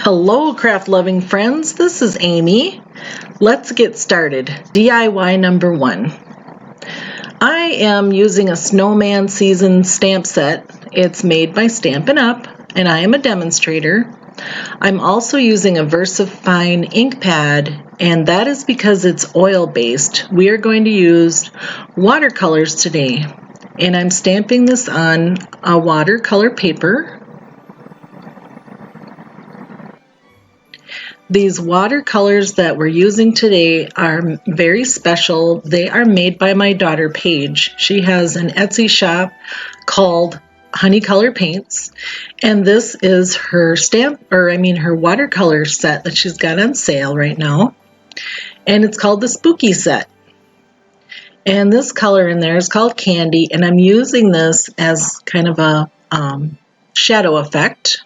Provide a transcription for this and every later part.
Hello, craft loving friends. This is Amy. Let's get started. DIY number 1. I am using a Snowman season stamp set. It's made by Stampin Up, and I am a demonstrator. I'm also using a Versafine ink pad, and that is because it's oil based. We are going to use watercolors today, and I'm stamping this on a watercolor paper. These watercolors that we're using today are very special. They are made by my daughter Paige. She has an Etsy shop called Honeycolor Paints, and this is her her watercolor set that she's got on sale right now, and it's called the Spooky set. And this color in there is called Candy, and I'm using this as kind of a shadow effect.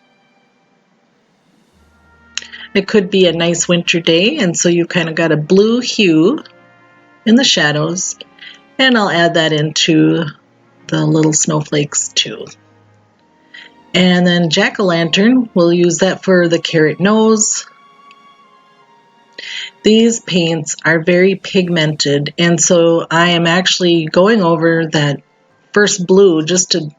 It could be a nice winter day, and so you kind of got a blue hue in the shadows, and I'll add that into the little snowflakes too. And then jack-o'-lantern, we'll use that for the carrot nose. These paints are very pigmented, and so I am actually going over that first blue just to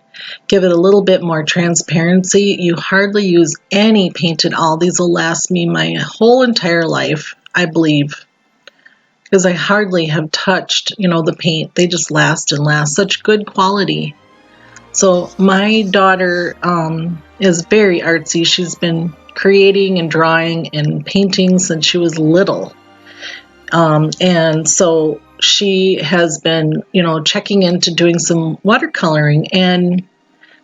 give it a little bit more transparency. You hardly use any paint at all. These will last me my whole entire life, I believe, because I hardly have touched, the paint. They just last and last. Such good quality. So my daughter is very artsy. She's been creating and drawing and painting since she was little. And so she has been, checking into doing some watercoloring and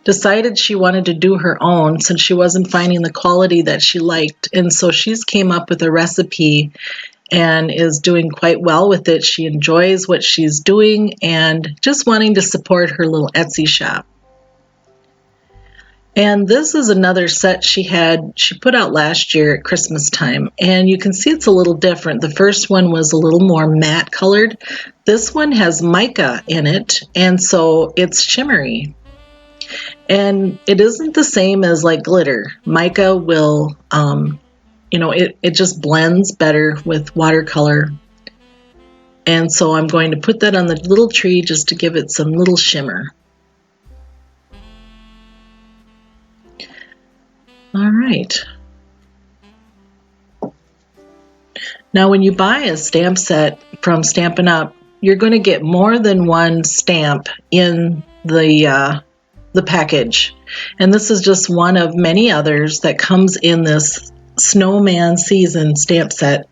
decided she wanted to do her own since she wasn't finding the quality that she liked. And so she's came up with a recipe and is doing quite well with it. She enjoys what she's doing and just wanting to support her little Etsy shop. And this is another set she put out last year at Christmas time, and you can see it's a little different. The first one was a little more matte colored. This one has mica in it, and so it's shimmery. And it isn't the same as like glitter. Mica will, it just blends better with watercolor. And so I'm going to put that on the little tree just to give it some little shimmer. All right. Now when you buy a stamp set from Stampin' Up, you're going to get more than one stamp in the package. And this is just one of many others that comes in this Snowman season stamp set.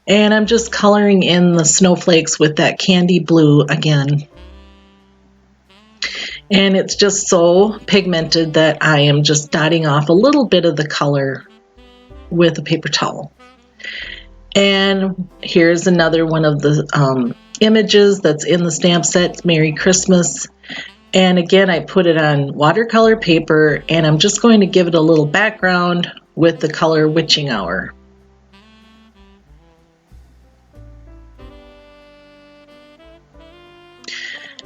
And I'm just coloring in the snowflakes with that candy blue again. And it's just so pigmented that I am just dotting off a little bit of the color with a paper towel. And here's another one of the images that's in the stamp set, Merry Christmas. And again, I put it on watercolor paper, and I'm just going to give it a little background with the color Witching Hour.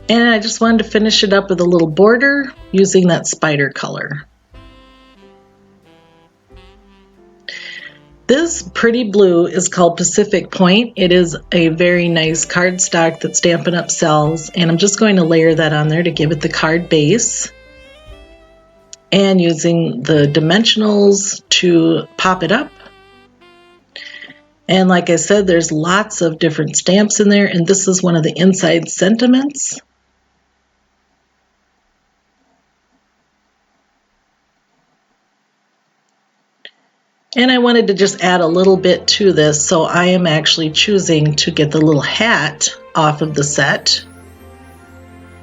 And I just wanted to finish it up with a little border using that spider color. This pretty blue is called Pacific Point. It is a very nice cardstock that Stampin' Up sells, and I'm just going to layer that on there to give it the card base. And using the dimensionals to pop it up. And like I said, there's lots of different stamps in there, and this is one of the inside sentiments. And I wanted to just add a little bit to this, so I am actually choosing to get the little hat off of the set.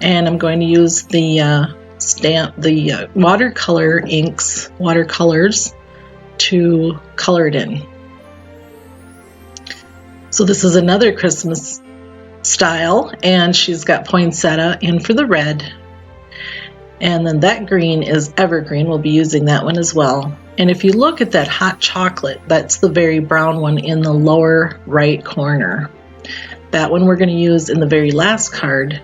And I'm going to use the watercolor inks, watercolors, to color it in. So this is another Christmas style, and she's got poinsettia in for the red. And then that green is Evergreen. We'll be using that one as well. And if you look at that hot chocolate, that's the very brown one in the lower right corner. That one we're going to use in the very last card.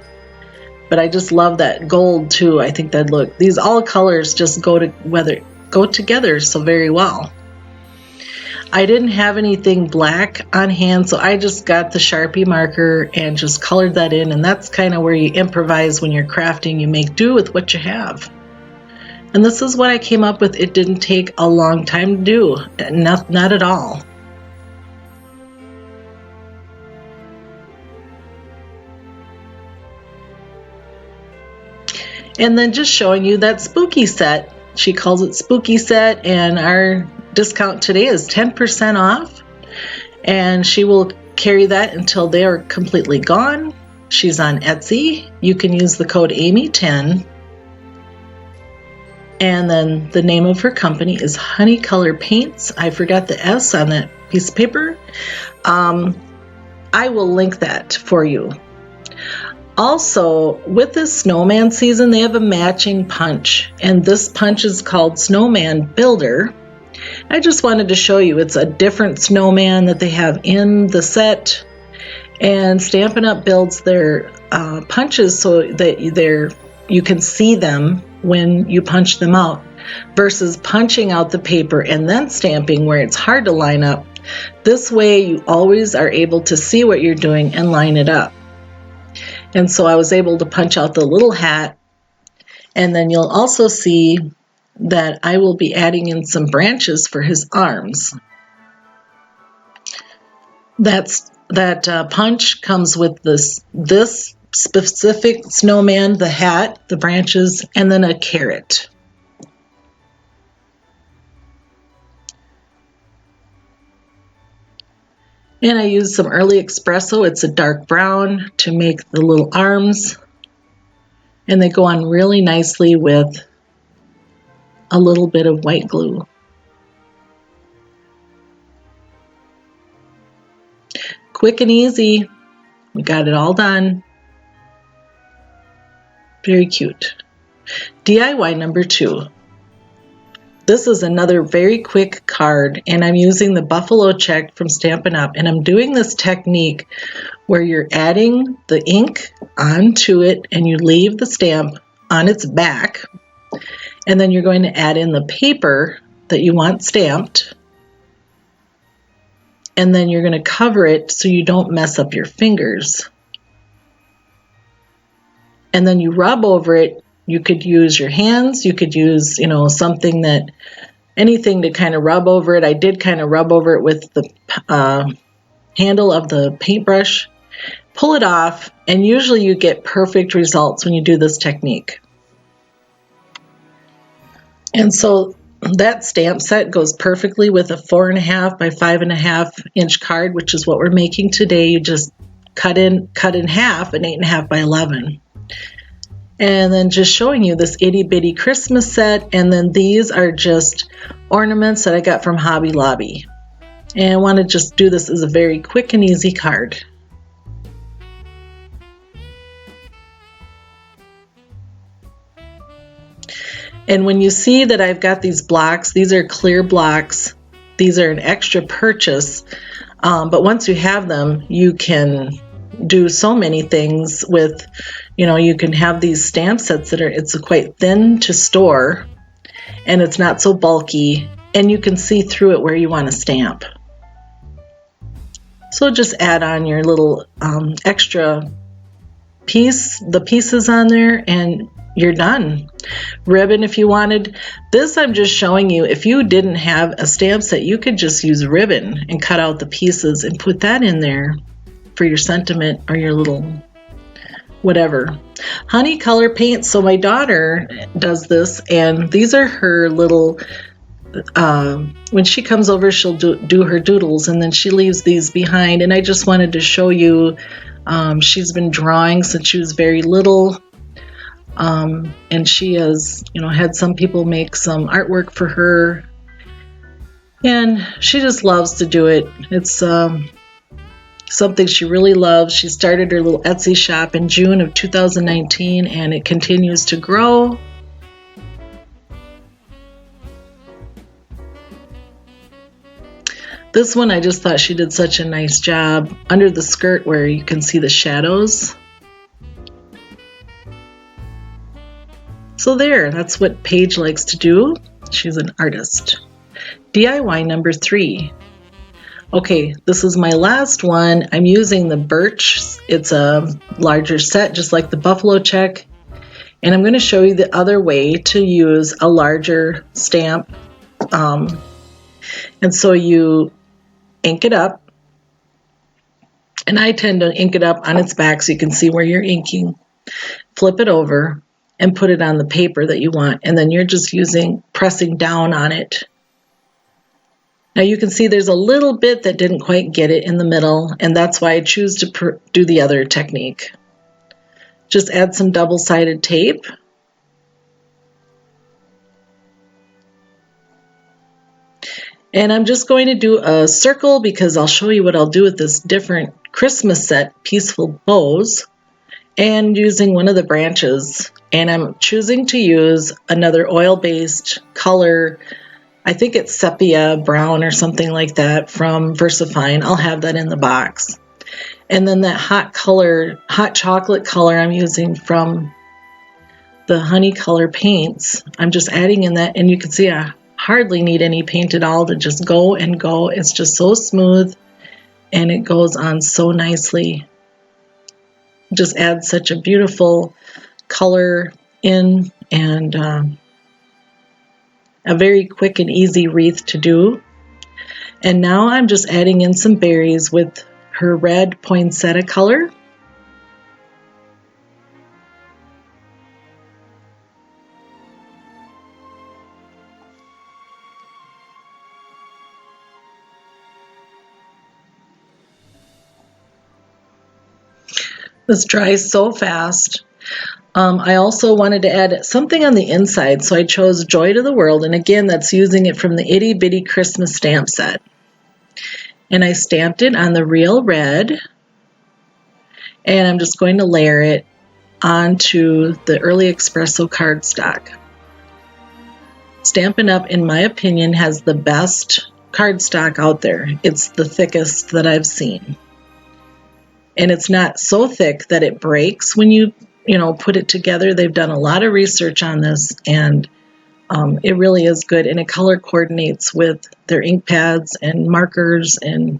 But I just love that gold too. I think that these all colors just go together so very well. I didn't have anything black on hand, so I just got the Sharpie marker and just colored that in, and that's kind of where you improvise when you're crafting. You make do with what you have. And this is what I came up with. It didn't take a long time to do, not at all. And then just showing you that spooky set. She calls it spooky set, and our discount today is 10% off. And she will carry that until they are completely gone. She's on Etsy. You can use the code Amy10. And then the name of her company is Honeycolor Paints. I forgot the S on that piece of paper. I will link that for you. Also, with this snowman season, they have a matching punch, and this punch is called Snowman Builder. I just wanted to show you it's a different snowman that they have in the set, and Stampin' Up builds their punches so that you can see them when you punch them out, versus punching out the paper and then stamping where it's hard to line up. This way you always are able to see what you're doing and line it up. And so I was able to punch out the little hat, and then you'll also see that I will be adding in some branches for his arms. That punch comes with this specific snowman, the hat, the branches, and then a carrot. And I used some early Expresso. It's a dark brown to make the little arms. And they go on really nicely with a little bit of white glue. Quick and easy. We got it all done. Very cute. DIY number 2. This is another very quick card, and I'm using the Buffalo Check from Stampin' Up, and I'm doing this technique where you're adding the ink onto it and you leave the stamp on its back, and then you're going to add in the paper that you want stamped, and then you're going to cover it so you don't mess up your fingers. And then you rub over it. You could use your hands, you could use, anything to kind of rub over it. I did kind of rub over it with the handle of the paintbrush. Pull it off, and usually you get perfect results when you do this technique. And so that stamp set goes perfectly with a 4.5 by 5.5 inch card, which is what we're making today. You just cut in half an 8.5 by 11. And then just showing you this itty bitty Christmas set, and then these are just ornaments that I got from Hobby Lobby. And I want to just do this as a very quick and easy card. And when you see that I've got these blocks, these are clear blocks. These are an extra purchase, but once you have them, you can do so many things with, you can have these stamp sets that it's quite thin to store, and it's not so bulky, and you can see through it where you want to stamp. So just add on your little extra pieces on there, and you're done. Ribbon if you wanted. This I'm just showing you, if you didn't have a stamp set, you could just use ribbon and cut out the pieces and put that in there for your sentiment or your little whatever. Honeycolor Paints. So my daughter does this, and these are her little, when she comes over, she'll do her doodles, and then she leaves these behind. And I just wanted to show you, she's been drawing since she was very little, and she has, had some people make some artwork for her, and she just loves to do it. It's something she really loves. She started her little Etsy shop in June of 2019, and it continues to grow. This one, I just thought she did such a nice job under the skirt where you can see the shadows. So there, that's what Paige likes to do. She's an artist. DIY number 3. Okay, this is my last one. I'm using the Birch. It's a larger set, just like the buffalo check. And I'm going to show you the other way to use a larger stamp. And so you ink it up. And I tend to ink it up on its back so you can see where you're inking. Flip it over and put it on the paper that you want. And then you're just pressing down on it. Now you can see there's a little bit that didn't quite get it in the middle, and that's why I choose to do the other technique. Just add some double-sided tape. And I'm just going to do a circle because I'll show you what I'll do with this different Christmas set, Peaceful Boughs, and using one of the branches. And I'm choosing to use another oil-based color. I think it's Sepia brown or something like that from Versafine. I'll have that in the box. And then that hot chocolate color I'm using from the Honeycolor Paints. I'm just adding in that, and you can see I hardly need any paint at all to just go and go. It's just so smooth and it goes on so nicely. Just add such a beautiful color in, and a very quick and easy wreath to do. And now I'm just adding in some berries with her red poinsettia color. This dries so fast. I also wanted to add something on the inside, so I chose Joy to the World, and again, that's using it from the Itty Bitty Christmas stamp set. And I stamped it on the real red, and I'm just going to layer it onto the early Expresso cardstock. Stampin' Up, in my opinion, has the best cardstock out there. It's the thickest that I've seen. And it's not so thick that it breaks when you put it together. They've done a lot of research on this, and it really is good, and it color coordinates with their ink pads and markers and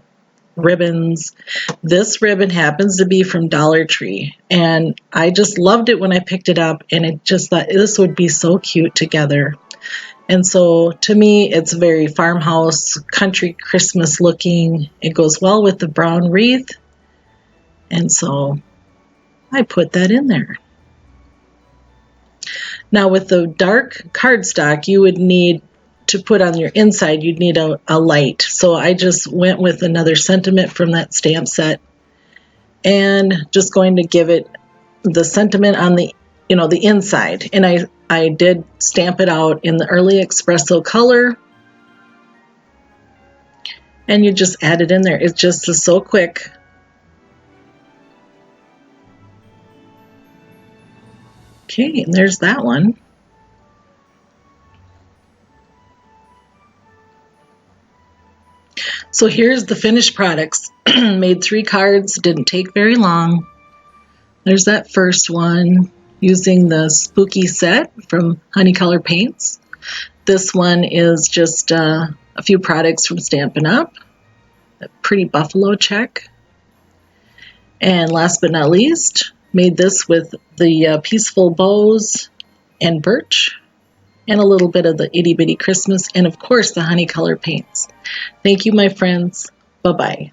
ribbons. This ribbon happens to be from Dollar Tree, and I just loved it when I picked it up, and it just thought this would be so cute together. And so to me, it's very farmhouse, country Christmas looking. It goes well with the brown wreath, and so I put that in there. Now with the dark cardstock, you would need to put on your inside, you'd need a light. So I just went with another sentiment from that stamp set, and just going to give it the sentiment on the the inside. And I did stamp it out in the early Expresso color, and you just add it in there. It just is so quick. Okay, and there's that one. So here's the finished products. Made 3 cards, didn't take very long. There's that first one using the spooky set from Honeycolor Paints. This one is just a few products from Stampin' Up. A pretty buffalo check. And last but not least, made this with the Peaceful Boughs and Birch, and a little bit of the Itty Bitty Christmas, and of course the Honeycolor Paints. Thank you, my friends. Bye-bye.